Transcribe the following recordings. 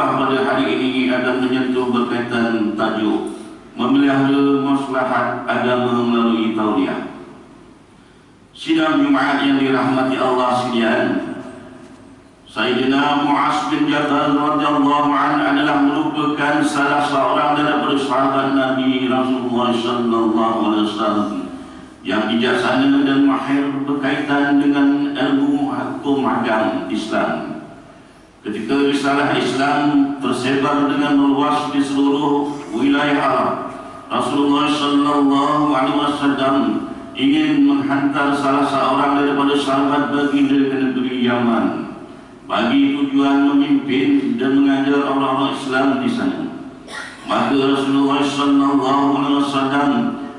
khutbah pada hari ini akan menyentuh berkaitan tajuk memelihara maslahat agama melalui tauliah. Sidang Jumaat yang dirahmati Allah sekalian, Sayyidina Mu'az bin Jabal radhiyallahu anhu adalah merupakan salah seorang daripada sahabat Nabi Rasulullah sallallahu alaihi wasallam yang bijaksana dan mahir berkaitan dengan ilmu hukum agama Islam. Ketika risalah Islam tersebar dengan meluas di seluruh wilayah Arab, Rasulullah sallallahu alaihi wasallam ingin menghantar salah seorang daripada sahabat baginda ke negeri Yaman bagi tujuan memimpin dan mengajar orang-orang Islam di sana. Maka Rasulullah sallallahu alaihi wasallam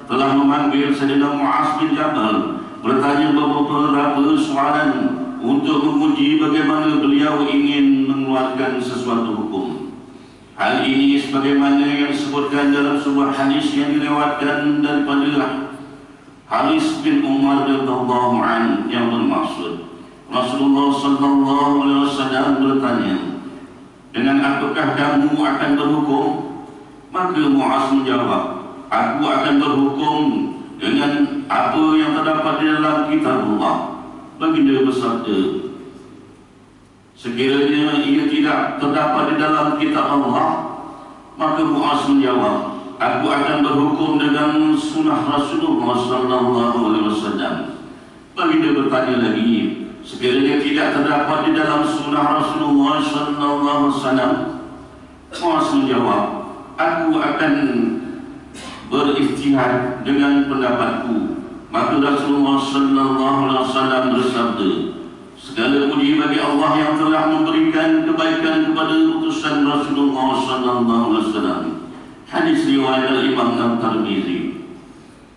telah memanggil Sayyidina Mu'az bin Jabal, bertanya beberapa soalan untuk menguji bagaimana beliau ingin mengeluarkan sesuatu hukum. Hal ini sebagaimana yang disebutkan dalam sebuah hadis yang dilewatkan daripada Haris bin Umar radhiyallahu anhu yang bermaksud Rasulullah sallallahu alaihi wasallam bertanya, "Dengan apakah kamu akan berhukum?" Maka Mu'az menjawab, "Aku akan berhukum dengan apa yang terdapat di dalam kitabullah." Baginda bersabda, "Sekiranya ia tidak terdapat di dalam kitab Allah," maka Mu'az menjawab, "Aku akan berhukum dengan sunnah Rasulullah sallallahu alaihi wasallam." Baginda bertanya lagi, "Sekiranya tidak terdapat di dalam sunnah Rasulullah sallallahu alaihi wasallam," Mu'az menjawab, "Aku akan beristihad dengan pendapatku." Maka Rasulullah sallallahu alaihi wasallam bersabda, "Segala puji bagi Allah yang telah memberikan kebaikan kepada utusan Rasulullah sallallahu alaihi wasallam." Hadis riwayat Imam At-Tirmizi.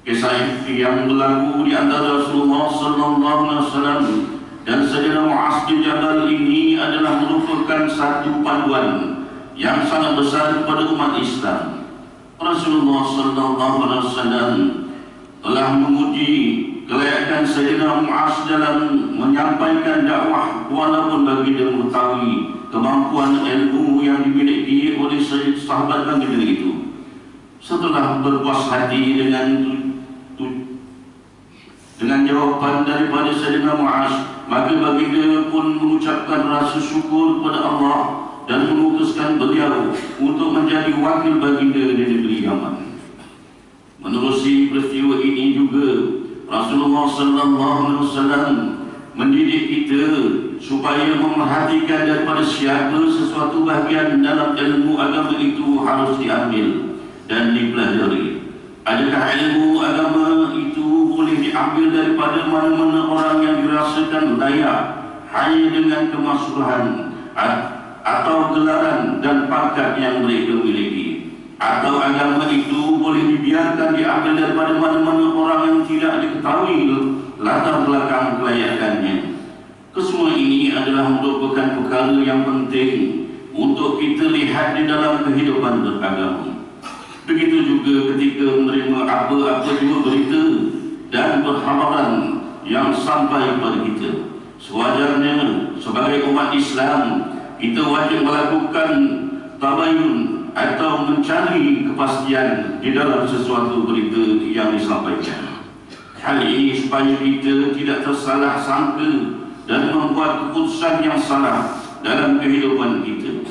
Kisah yang berlaku di antara Rasulullah sallallahu alaihi wasallam dan Sayyidina Mu'az bin Jabal ini adalah merupakan satu panduan yang sangat besar kepada umat Islam. Rasulullah sallallahu alaihi wasallam telah menguji kelayakan Sayyidina Mu'az dalam menyampaikan dakwah walaupun baginda mengetahui kemampuan ilmu yang dimiliki oleh sahabat baginda itu. Setelah berpuas hati dengan jawapan daripada Sayyidina Mu'az, maka baginda pun mengucapkan rasa syukur kepada Allah dan memutuskan beliau untuk menjadi wakil baginda di negeri Yaman. Menerusi peristiwa ini juga Rasulullah sallallahu alaihi wasallam mendidik kita supaya memerhatikan daripada siapa sesuatu bahagian dalam ilmu agama itu harus diambil dan dipelajari. Adakah ilmu agama itu boleh diambil daripada mana-mana orang yang dirasakan layak hanya dengan kemasyhuran atau gelaran dan pangkat yang mereka miliki? Atau agama itu boleh dibiarkan diambil daripada mana-mana orang yang tidak diketahui latar belakang kelayakannya? Kesemua ini adalah merupakan perkara yang penting untuk kita lihat di dalam kehidupan beragama. Begitu juga ketika menerima apa-apa juga berita dan perkhabaran yang sampai kepada kita. Sewajarnya sebagai umat Islam, kita wajib melakukan tabayun atau mencari kepastian di dalam sesuatu berita yang disampaikan. Hal ini supaya kita tidak tersalah sangka dan membuat keputusan yang salah dalam kehidupan kita.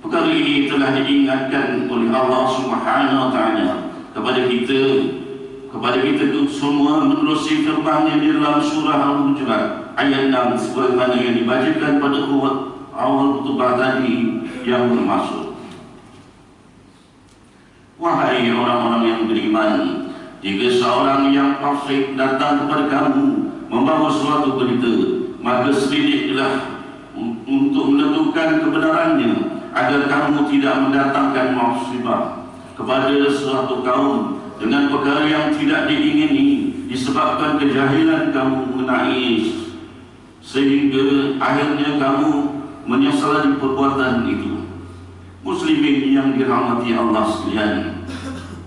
Perkara ini telah diingatkan oleh Allah Subhanahu wa taala kepada kita semua menerusi firman-Nya di dalam surah Al-Hujurat ayat 6 sebagaimana yang dibacakan pada awal khutbah tadi yang bermaksud, "Wahai orang-orang yang beriman, jika seorang yang fasik datang kepada kamu membawa suatu berita, maka selidiklah untuk menentukan kebenarannya agar kamu tidak mendatangkan musibah kepada suatu kaum dengan perkara yang tidak diingini disebabkan kejahilan kamu mengenai, sehingga akhirnya kamu menyesal di perbuatan itu." Muslimin yang dirahmati Allah sekalian,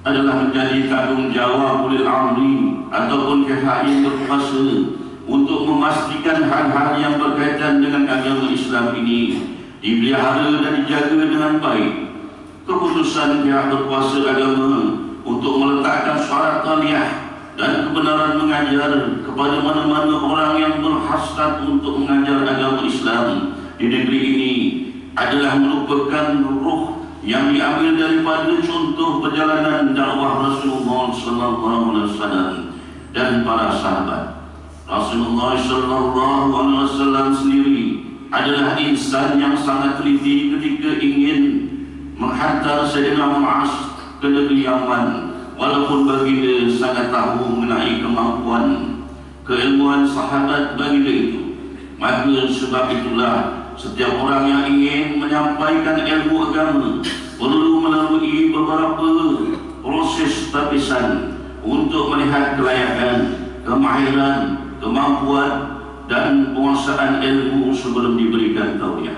adalah menjadi tanggungjawab oleh amri ataupun pihak yang berkuasa untuk memastikan hal-hal yang berkaitan dengan agama Islam ini dipelihara dan dijaga dengan baik. Keputusan pihak berkuasa agama untuk meletakkan syarat taliah dan kebenaran mengajar kepada mana-mana orang yang berhasrat untuk mengajar agama Islam di negeri ini adalah merupakan ruh yang diambil daripada contoh perjalanan dakwah Rasulullah SAW dan para sahabat. Rasulullah SAW sendiri adalah insan yang sangat teliti ketika ingin menghantar Sayyidina Mu'az ke negeri Yaman, walaupun baginda sangat tahu mengenai kemampuan keilmuan sahabat baginda itu. Maka sebab itulah setiap orang yang ingin menyampaikan ilmu agama perlu melalui beberapa proses tapisan untuk melihat kelayakan, kemahiran, kemampuan dan penguasaan ilmu sebelum diberikan tauhid.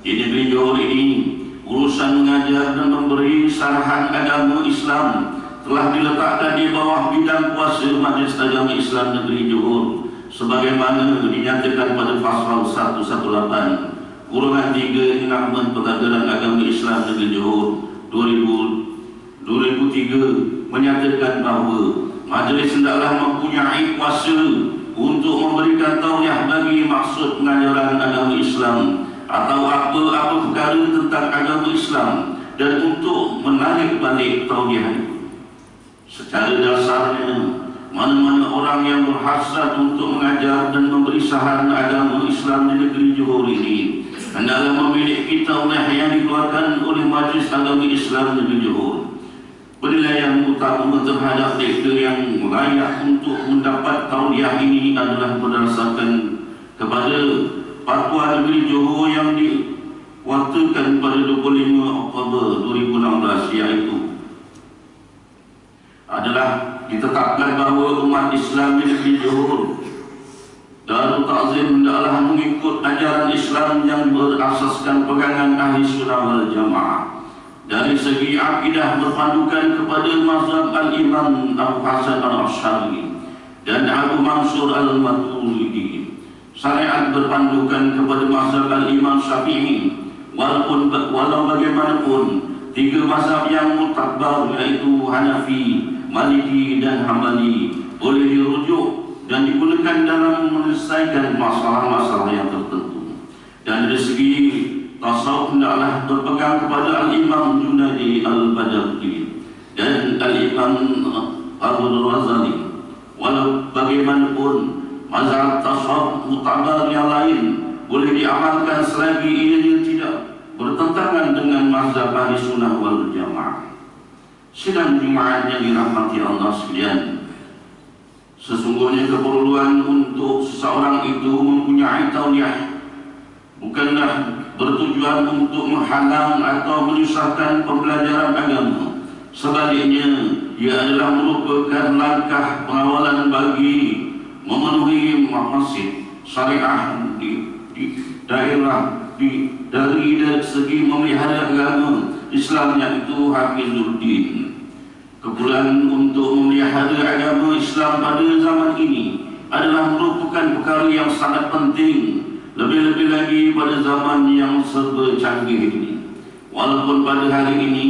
Di negeri Johor ini, urusan mengajar dan memberi sarahan agama Islam telah diletakkan di bawah bidang kuasa Majlis Agama Islam Negeri Johor sebagaimana dinyatakan pada pasal 118/3 Enakmen Pengadilan Agama Islam Negeri Johor 2003 menyatakan bahawa majlis hendaklah mempunyai kuasa untuk memberikan tauhid bagi maksud pengajaran agama Islam atau apa-apa perkara tentang agama Islam dan untuk menarik balik tauhid itu. Secara dasarnya, mana-mana orang yang berhasrat untuk mengajar dan memberi saran agama Islam di negeri Johor ini hendaklah memiliki tauhid yang dikeluarkan oleh Majlis Agama Islam Negeri Johor. Penilaian utama terhadap mereka yang layak untuk mendapat tauhid ini adalah berdasarkan kepada Fatwa Negeri Johor yang diwakilkan pada 25 Oktober 2016, iaitu adalah ditetapkan bahawa umat Islam di negeri Johor Darul Ta'zim hendaklah mengikut ajaran Islam yang berasaskan pegangan Ahli Sunnah wal Jamaah. Dari segi akidah berpandukan kepada mazhab Al-Imam Abu Hasan Al-Asy'ari dan Abu Mansur Al-Maturidi. Syariat berpandukan kepada mazhab Al-Imam Syafi'i, walau bagaimanapun tiga mazhab yang mutakbar iaitu Hanafi, Maliki dan Hambali boleh dirujuk dan digunakan dalam menyelesaikan masalah-masalah yang tertentu. Dan dari segi tasawuf hendaklah berpegang kepada Al-Imam Junaidi Al-Bajarti dan Al-Imam Abdul Razali. Walau bagaimanapun mazhab tasawuf mutakbar yang lain boleh diamalkan selagi ianya tidak bertentangan dengan mazhab Ahli Sunnah wal Jamaah. Sidang Jumaat yang dirahmati Allah sekalian, sesungguhnya keperluan untuk seseorang itu mempunyai tauhid bukanlah bertujuan untuk menghalang atau menyusahkan pembelajaran agama. Sebaliknya, ia adalah merupakan langkah pengawalan bagi memenuhi maqasid syariah di daerah dari segi memelihara agama Islam, yaitu Hafizuddin. Keperluan untuk memelihara agama Islam pada zaman ini adalah merupakan perkara yang sangat penting, lebih-lebih lagi pada zaman yang serba canggih ini. Walaupun pada hari ini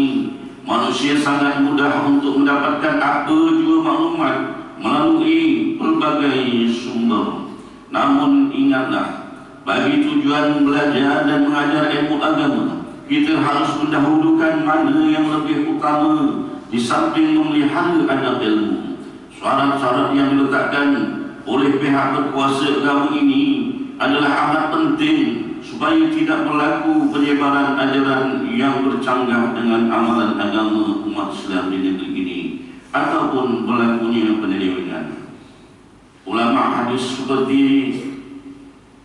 manusia sangat mudah untuk mendapatkan apa jua maklumat melalui pelbagai sumber, namun ingatlah, bagi tujuan belajar dan mengajar ilmu agama, kita harus mendahulukan mana yang lebih utama di samping memelihara adab ilmu. Syarat-syarat yang diletakkan oleh pihak berkuasa agama ini adalah amat penting supaya tidak berlaku penyebaran ajaran yang bercanggah dengan amalan agama umat Islam di negeri ini ataupun berlakunya penyelewengan. Ulama hadis seperti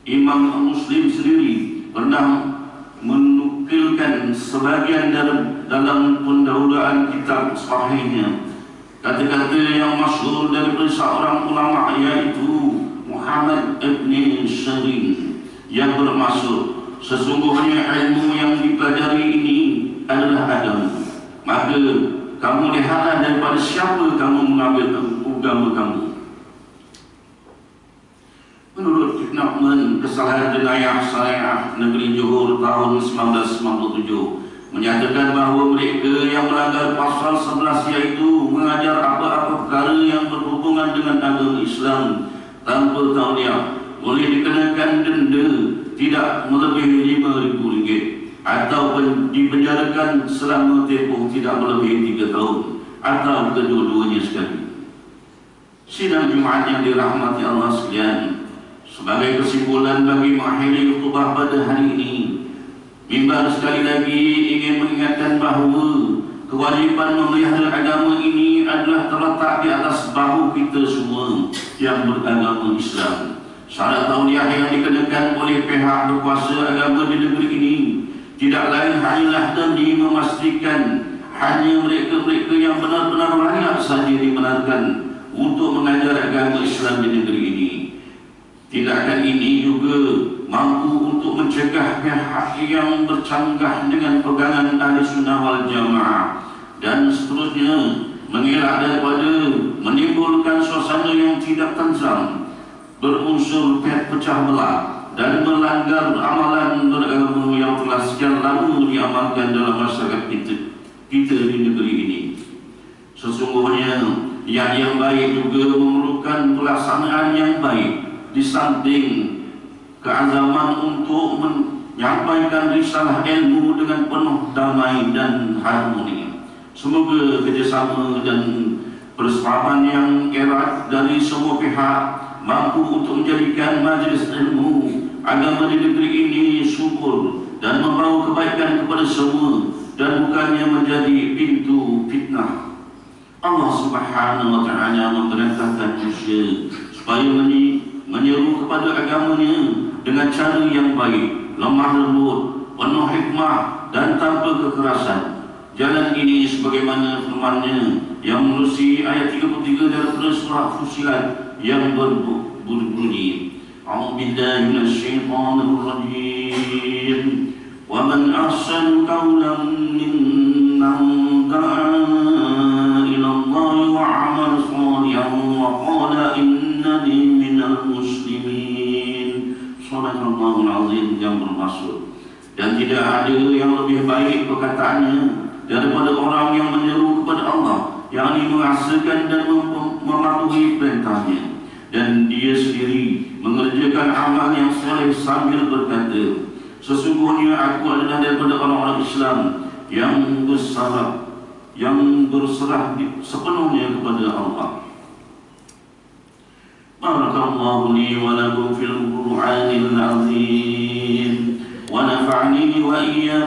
Imam Muslim sendiri pernah menukilkan sebagian dalam pendahuluan kitab sahihnya kata-kata yang masyhur dari seorang ulama, yaitu Muhammad ibn Sirin, yang bermaksud sesungguhnya ilmu yang dipelajari ini adalah agama. Maka kamu lihatlah daripada siapa kamu mengambil agama kamu. Menurut Enakmen, kesalahan Besar Jenayah Syariah Negeri Johor tahun 1997 menyatakan bahawa mereka yang melanggar pasal 11 iaitu mengajar apa-apa perkara yang berhubungan dengan agama Islam tanpa tauliah boleh dikenakan denda tidak melebihi RM5,000 ataupun dipenjarakan selama tempoh tidak melebihi 3 tahun atau kedua-duanya sekali. Sidang Jumaat yang dirahmati Allah sekalian, sebagai kesimpulan bagi mengakhiri khutbah pada hari ini, mimbar sekali lagi ingin mengingatkan bahawa kewajipan memelihara agama ini adalah terletak di atas bahu kita semua yang beragama Islam. Syarat tauliah yang dikenakan oleh pihak berkuasa agama di negeri ini tidak lain hanyalah demi memastikan hanya mereka-mereka yang benar-benar layak saja dibenarkan untuk mengajar agama Islam di negeri ini. Tindakan ini juga mampu untuk mencegah pihak yang bercanggah dengan pegangan Ahli Sunnah wal Jamaah dan seterusnya mengelak daripada menimbulkan suasana yang tidak tentram, berunsur pecah belah dan melanggar amalan beragama yang telah sekian lama diamalkan dalam masyarakat kita di negeri ini. Sesungguhnya yang baik juga memerlukan pelaksanaan yang baik di samping keazaman untuk menyampaikan risalah ilmu dengan penuh damai dan harmoni. Semoga kerjasama dan persepahaman yang erat dari semua pihak mampu untuk menjadikan majlis ilmu agama di negeri ini subur dan membawa kebaikan kepada semua dan bukannya menjadi pintu fitnah. Allah Subhanahu wa Ta'ala memerintahkan manusia supaya menyeru kepada agamanya dengan cara yang baik, lemah lembut, penuh hikmah dan tanpa kekerasan. Jalan ini sebagaimana firman-Nya yang menerusi ayat 33 daripada surah Fussilat yang berbunyi, A'udzubillahi minasyaitonir rajim. Wa man ahsanu qawlan mimman da'a وعمل صالحا وقال إنني من المسلمين. Sadaqallahul azim yang bermaksud, dan tidak ada yang lebih baik perkataannya daripada orang yang menyeru kepada Allah, yakni menghasilkan dan mematuhi perintahnya, dan dia sendiri mengerjakan amal yang soleh sambil berkata, sesungguhnya aku adalah daripada orang-orang Islam yang berserah sepenuhnya kepada Allah. Barakallahu li wa lakum fil Qur'anil azim wa nafa'ni wa iyyakum